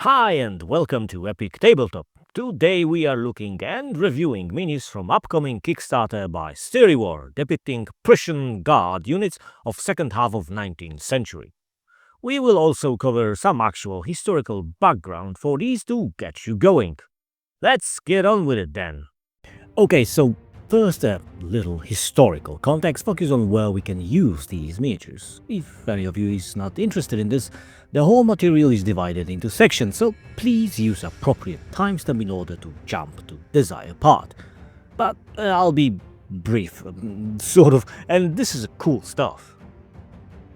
Hi and welcome to Epic Tabletop. Today we are looking and reviewing minis from upcoming Kickstarter by Styriwar depicting Prussian Guard units of second half of 19th century. We will also cover some actual historical background for these to get you going. Let's get on with it then. Okay, so first a little historical context, focus on where we can use these miniatures. If any of you is not interested in this, the whole material is divided into sections, so please use appropriate timestamp in order to jump to desired part. But I'll be brief, sort of, and this is cool stuff.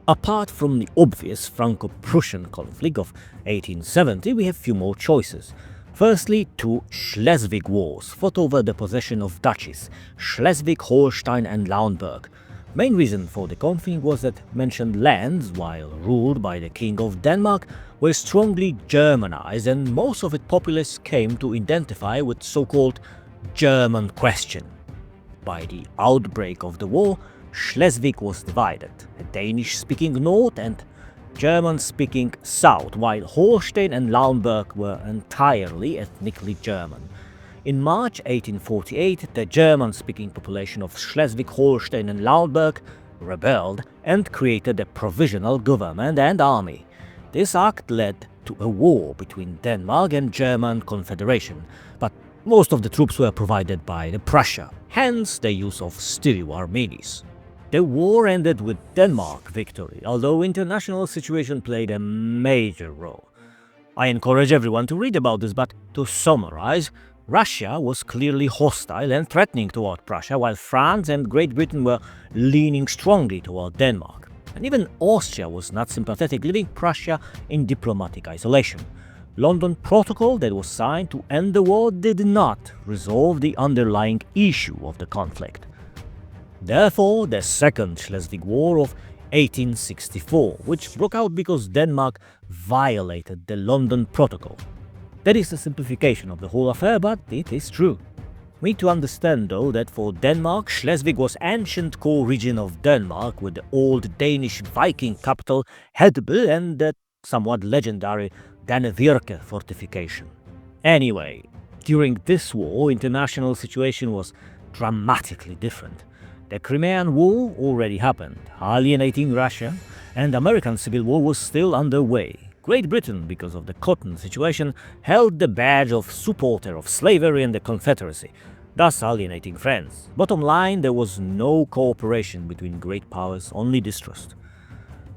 Apart from the obvious Franco-Prussian conflict of 1870, we have few more choices. Firstly, two Schleswig Wars fought over the possession of duchies, Schleswig, Holstein and Lauenburg. Main reason for the conflict was that mentioned lands, while ruled by the King of Denmark, were strongly Germanized and most of its populace came to identify with so-called German question. By the outbreak of the war, Schleswig was divided, a Danish-speaking north and German-speaking south, while Holstein and Lauenburg were entirely ethnically German. In March 1848, the German-speaking population of Schleswig, Holstein and Lauenburg rebelled and created a provisional government and army. This act led to a war between Denmark and German Confederation, but most of the troops were provided by Prussia, hence the use of Stiriwar minis. The war ended with Denmark victory, although international situation played a major role. I encourage everyone to read about this, but to summarize, Russia was clearly hostile and threatening toward Prussia, while France and Great Britain were leaning strongly toward Denmark. And even Austria was not sympathetic, leaving Prussia in diplomatic isolation. London Protocol that was signed to end the war did not resolve the underlying issue of the conflict. Therefore, the Second Schleswig War of 1864, which broke out because Denmark violated the London Protocol. That is a simplification of the whole affair, but it is true. We need to understand, though, that for Denmark, Schleswig was ancient core region of Denmark with the old Danish Viking capital Hedeby and the somewhat legendary Dannevirke fortification. Anyway, during this war, international situation was dramatically different. The Crimean War already happened, alienating Russia, and American Civil War was still underway. Great Britain, because of the cotton situation, held the badge of supporter of slavery and the Confederacy, thus alienating France. Bottom line, there was no cooperation between great powers, only distrust.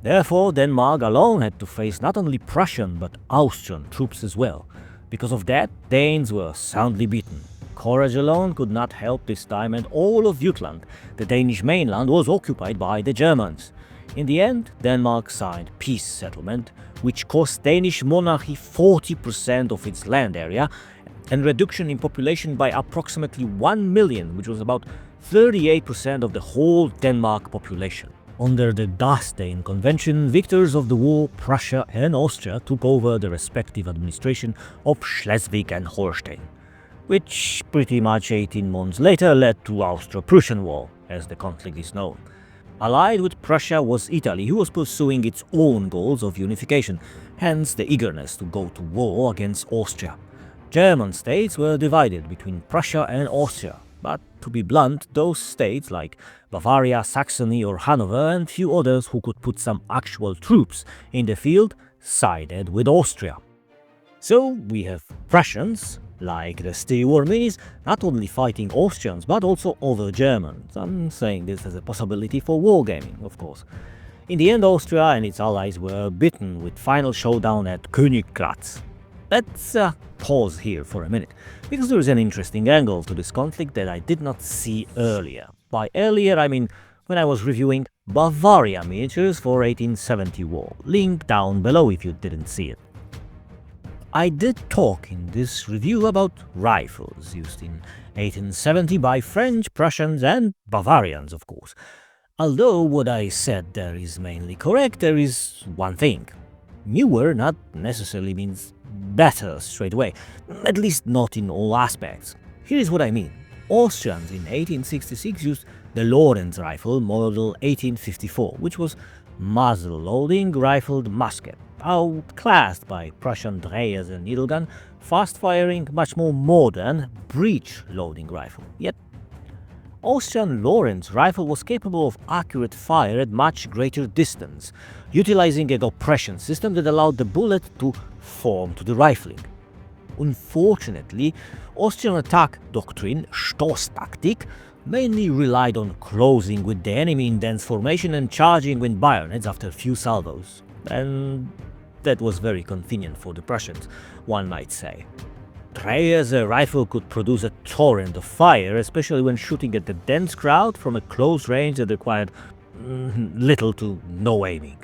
Therefore, Denmark alone had to face not only Prussian but Austrian troops as well. Because of that, Danes were soundly beaten. Courage alone could not help this time, and all of Jutland, the Danish mainland, was occupied by the Germans. In the end, Denmark signed peace settlement, which cost Danish monarchy 40% of its land area and reduction in population by approximately 1 million, which was about 38% of the whole Denmark population. Under the Dasten Convention, victors of the war, Prussia and Austria took over the respective administration of Schleswig and Holstein, which pretty much 18 months later led to Austro-Prussian War, as the conflict is known. Allied with Prussia was Italy, who was pursuing its own goals of unification, hence the eagerness to go to war against Austria. German states were divided between Prussia and Austria, but to be blunt, those states like Bavaria, Saxony or Hanover and few others who could put some actual troops in the field sided with Austria. So we have Prussians, like the Stiriwar minis, not only fighting Austrians but also other Germans. I'm saying this as a possibility for wargaming, of course. In the end, Austria and its allies were beaten with final showdown at Königgrätz. Let's pause here for a minute, because there is an interesting angle to this conflict that I did not see earlier. By earlier, I mean when I was reviewing Bavaria miniatures for 1870 war. Link down below if you didn't see it. I did talk in this review about rifles used in 1870 by French, Prussians and Bavarians, of course. Although what I said there is mainly correct, there is one thing. Newer not necessarily means better straight away, at least not in all aspects. Here is what I mean. Austrians in 1866 used the Lawrence rifle model 1854, which was muzzle-loading rifled musket, outclassed by Prussian Dreyers and needle gun, fast-firing, much more modern breech-loading rifle. Yet Austrian Lawrence rifle was capable of accurate fire at much greater distance, utilizing a compression system that allowed the bullet to form to the rifling. Unfortunately, Austrian attack doctrine, Stoßtaktik, mainly relied on closing with the enemy in dense formation and charging with bayonets after few salvos. And that was very convenient for the Prussians, one might say. Dreyer's rifle could produce a torrent of fire, especially when shooting at a dense crowd from a close range that required little to no aiming.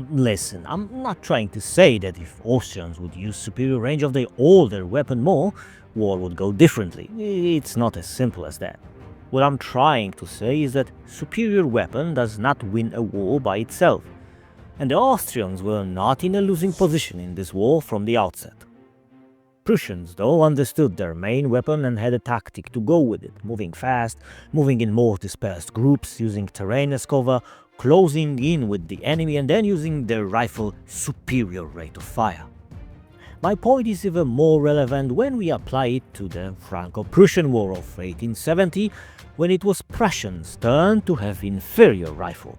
Listen, I'm not trying to say that if Austrians would use superior range of their older weapon more, war would go differently. It's not as simple as that. What I'm trying to say is that superior weapon does not win a war by itself, and the Austrians were not in a losing position in this war from the outset. Prussians, though, understood their main weapon and had a tactic to go with it, moving fast, moving in more dispersed groups, using terrain as cover, closing in with the enemy and then using their rifle superior rate of fire. My point is even more relevant when we apply it to the Franco-Prussian War of 1870, when it was Prussians' turn to have inferior rifle.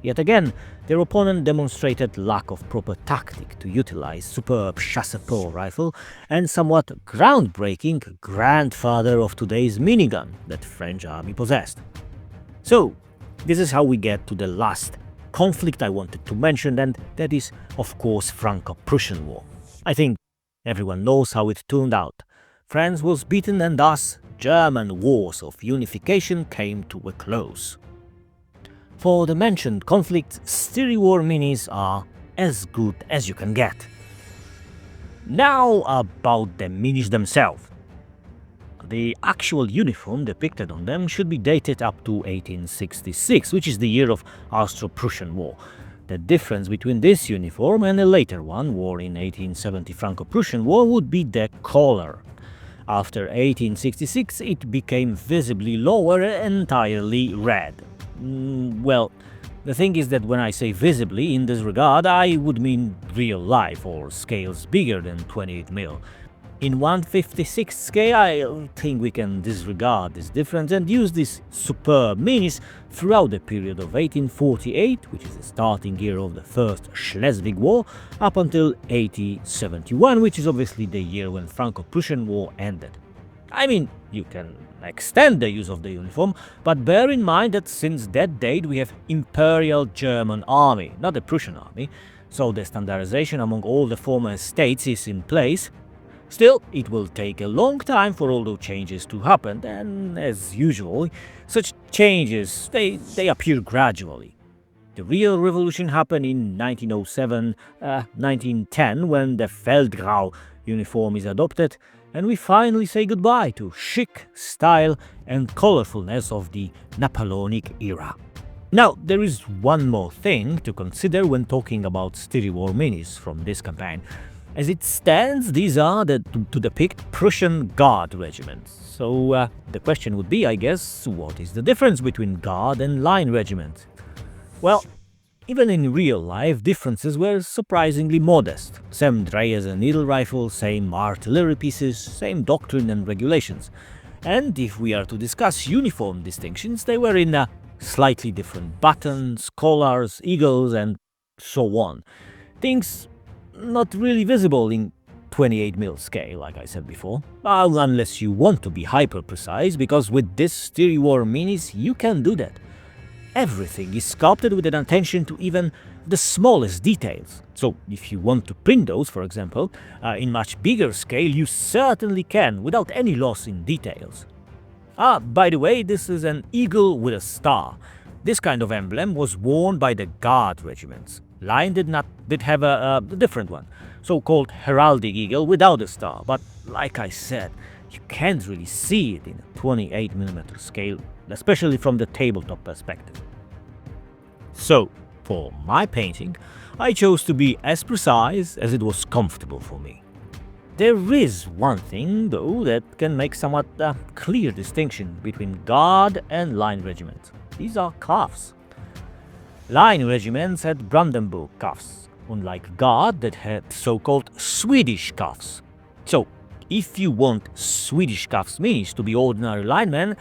Yet again, their opponent demonstrated lack of proper tactic to utilize superb chassepot rifle and somewhat groundbreaking grandfather of today's minigun that French army possessed. So, this is how we get to the last conflict I wanted to mention, and that is, of course, Franco-Prussian War. I think everyone knows how it turned out. France was beaten and thus German wars of unification came to a close. For the mentioned conflict, Stiriwar minis are as good as you can get. Now about the minis themselves. The actual uniform depicted on them should be dated up to 1866, which is the year of Austro-Prussian War. The difference between this uniform and a later one, worn in 1870 Franco-Prussian War, would be the color. After 1866 it became visibly lower and entirely red. Well, the thing is that when I say visibly in this regard, I would mean real life or scales bigger than 28mm. In 1/56 scale, I think we can disregard this difference and use these superb minis throughout the period of 1848, which is the starting year of the First Schleswig War, up until 1871, which is obviously the year when Franco-Prussian War ended. I mean, you can extend the use of the uniform, but bear in mind that since that date we have Imperial German Army, not the Prussian Army, so the standardization among all the former states is in place. Still, it will take a long time for all those changes to happen, and as usual, such changes, they appear gradually. The real revolution happened in 1907-1910 when the Feldgrau uniform is adopted, and we finally say goodbye to chic, style and colorfulness of the Napoleonic era. Now, there is one more thing to consider when talking about Stiriwar minis from this campaign. As it stands, these are to depict Prussian Guard regiments. So the question would be, I guess, what is the difference between Guard and Line regiments? Well, even in real life, differences were surprisingly modest. Same Dreyers and needle rifles, same artillery pieces, same doctrine and regulations. And if we are to discuss uniform distinctions, they were in slightly different buttons, collars, eagles, and so on. Things not really visible in 28mm scale, like I said before, unless you want to be hyper-precise, because with this Stiriwar minis you can do that. Everything is sculpted with an attention to even the smallest details, so if you want to print those, for example, in much bigger scale, you certainly can, without any loss in details. By the way, this is an eagle with a star. This kind of emblem was worn by the Guard regiments. Line did have a different one, so-called heraldic eagle without a star, but like I said, you can't really see it in a 28mm scale, especially from the tabletop perspective. So, for my painting, I chose to be as precise as it was comfortable for me. There is one thing, though, that can make somewhat clear distinction between Guard and Line regiments. These are cuffs. Line regiments had Brandenburg cuffs, unlike Guard that had so-called Swedish cuffs. So, if you want Swedish cuffs minis to be ordinary linemen,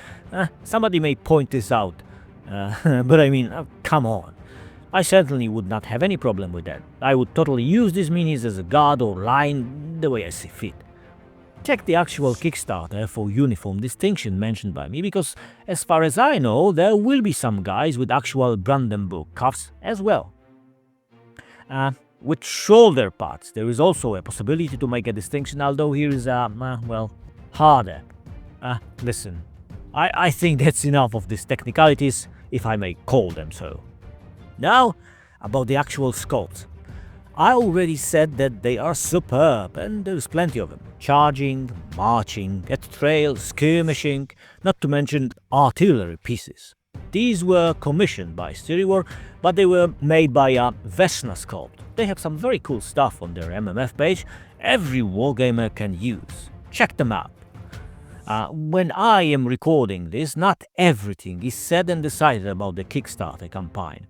somebody may point this out. But I mean, come on. I certainly would not have any problem with that. I would totally use these minis as a Guard or Line the way I see fit. Check the actual Kickstarter for uniform distinction mentioned by me, because as far as I know, there will be some guys with actual Brandenburg cuffs as well. With shoulder parts, there is also a possibility to make a distinction, although here is, well, harder. Listen, I think that's enough of these technicalities, if I may call them so. Now, about the actual sculpts. I already said that they are superb, and there's plenty of them. Charging, marching, at trail, skirmishing, not to mention artillery pieces. These were commissioned by Stiriwar, but they were made by Vesna Sculpt. They have some very cool stuff on their MMF page every wargamer can use. Check them out. When I am recording this, not everything is said and decided about the Kickstarter campaign.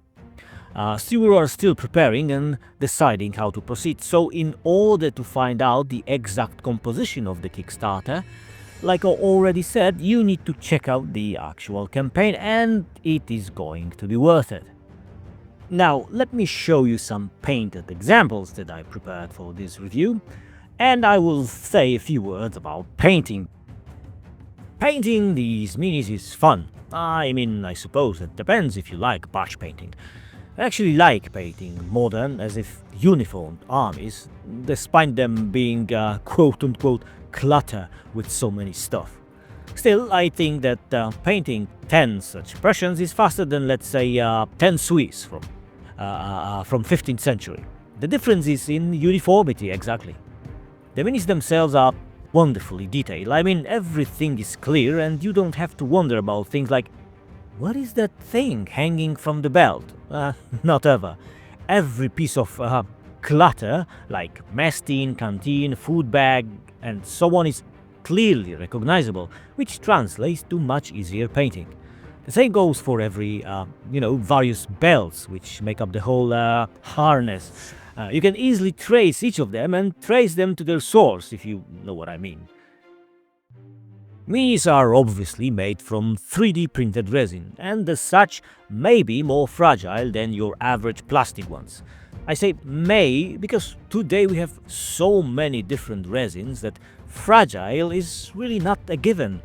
Stiriwar are still preparing and deciding how to proceed, so in order to find out the exact composition of the Kickstarter, like I already said, you need to check out the actual campaign, and it is going to be worth it. Now, let me show you some painted examples that I prepared for this review, and I will say a few words about painting. Painting these minis is fun. I mean, I suppose it depends if you like batch painting. I actually like painting modern, as if uniformed armies, despite them being quote-unquote clutter with so many stuff. Still, I think that painting 10 such Prussians is faster than, let's say, 10 Swiss from 15th century. The difference is in uniformity, exactly. The minis themselves are wonderfully detailed. I mean, everything is clear and you don't have to wonder about things like, what is that thing hanging from the belt? Not ever. Every piece of clutter, like mess tin, canteen, food bag, and so on, is clearly recognizable, which translates to much easier painting. The same goes for every, various belts which make up the whole harness. You can easily trace each of them and trace them to their source, if you know what I mean. Minis are obviously made from 3D printed resin, and as such may be more fragile than your average plastic ones. I say may because today we have so many different resins that fragile is really not a given.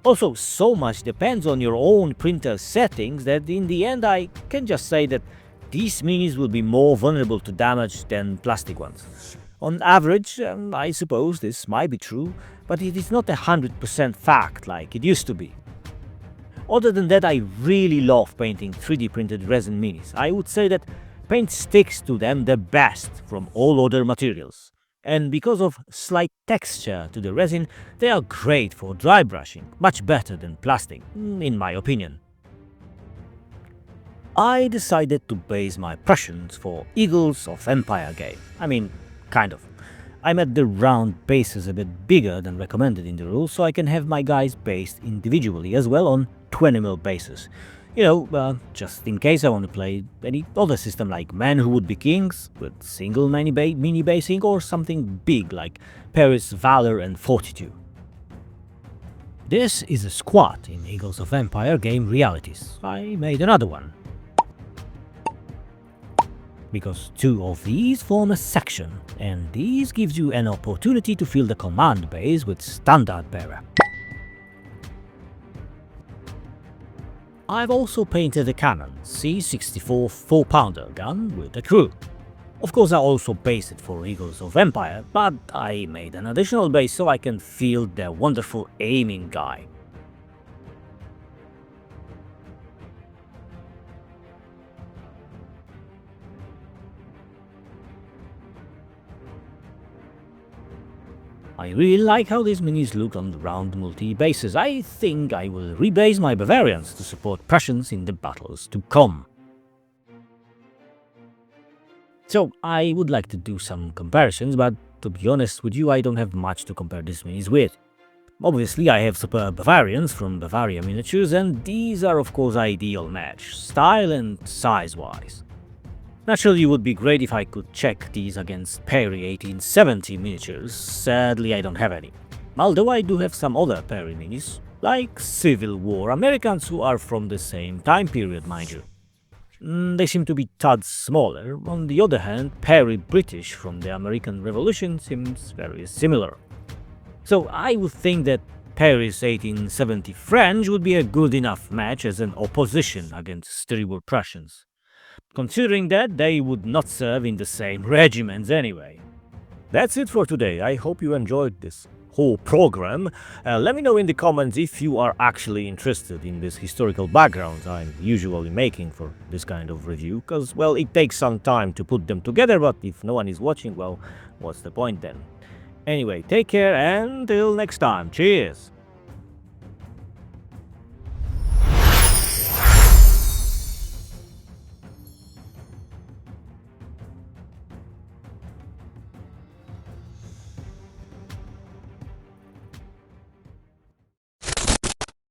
Also, so much depends on your own printer settings that in the end I can just say that these minis will be more vulnerable to damage than plastic ones. On average, I suppose this might be true, but it is not 100% fact like it used to be. Other than that, I really love painting 3D printed resin minis. I would say that paint sticks to them the best from all other materials. And because of slight texture to the resin, they are great for dry brushing, much better than plastic, in my opinion. I decided to base my Prussians for Eagles of Empire game. I mean, kind of. I made the round bases a bit bigger than recommended in the rules, so I can have my guys based individually as well on 20mm bases. Just in case I want to play any other system like Men Who Would Be Kings, with single mini basing, or something big like Paris, Valor and Fortitude. This is a squad in Eagles of Empire game realities. I made another one, because two of these form a section, and this gives you an opportunity to fill the command base with standard bearer. I've also painted a cannon, C64 4-pounder gun with a crew. Of course I also based it for Eagles of Empire, but I made an additional base so I can field their wonderful aiming guy. I really like how these minis look on round multi-bases. I think I will rebase my Bavarians to support Prussians in the battles to come. So I would like to do some comparisons, but to be honest with you, I don't have much to compare these minis with. Obviously, I have superb Bavarians from Bavaria Miniatures, and these are of course ideal match, style and size-wise. Naturally, it would be great if I could check these against Perry 1870 miniatures. Sadly, I don't have any. Although I do have some other Perry minis, like Civil War Americans who are from the same time period, mind you. They seem to be tad smaller. On the other hand, Perry British from the American Revolution seems very similar. So I would think that Perry's 1870 French would be a good enough match as an opposition against Stiriwar Prussians, considering that they would not serve in the same regiments anyway. That's it for today. I hope you enjoyed this whole program. Let me know in the comments if you are actually interested in this historical background I'm usually making for this kind of review, because, well, it takes some time to put them together, but if no one is watching, well, what's the point then? Anyway, take care and till next time. Cheers!